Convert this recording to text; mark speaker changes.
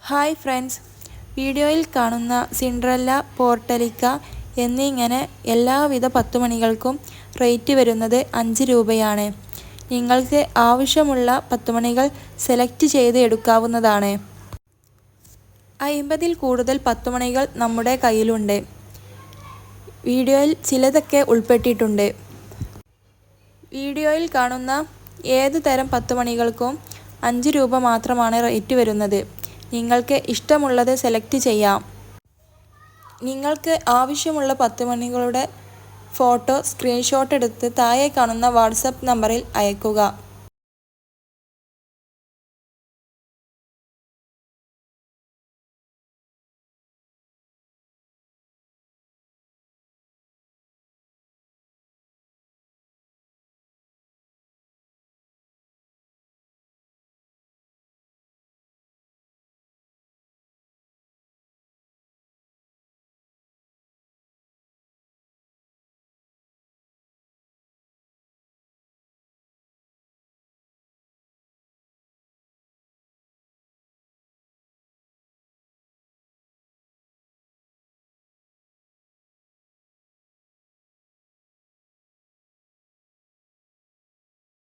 Speaker 1: Hi friends, വീഡിയോയിൽ കാണുന്ന Cinderella, പോർട്ടലിക്ക എന്നിങ്ങനെ എല്ലാവിധ 10 മണികൾക്കും റേറ്റ് വരുന്നത് 5 രൂപയാണ്. നിങ്ങൾക്ക് ആവശ്യമുള്ള 10 മണികൾ സെലക്ട് ചെയ്ത് എടുക്കാവുന്നതാണ്. 50-ൽ കൂടുതൽ 10 മണികൾ നമ്മുടെ കയ്യിലുണ്ട്. വീഡിയോയിൽ ചിലതൊക്കെ ഉൾപ്പെട്ടിട്ടുണ്ട്. വീഡിയോയിൽ കാണുന്ന ഏത് തരം 10 മണികൾക്കും 5 രൂപ മാത്രമാണ് റേറ്റ് വരുന്നത്. നിങ്ങൾക്ക് ഇഷ്ടമുള്ളത് സെലക്ട് ചെയ്യാം. നിങ്ങൾക്ക് ആവശ്യമുള്ള 10 മണികളുടെ ഫോട്ടോ സ്ക്രീൻഷോട്ട് എടുത്ത് താഴെ കാണുന്ന വാട്സാപ്പ് നമ്പറിൽ അയയ്ക്കുക.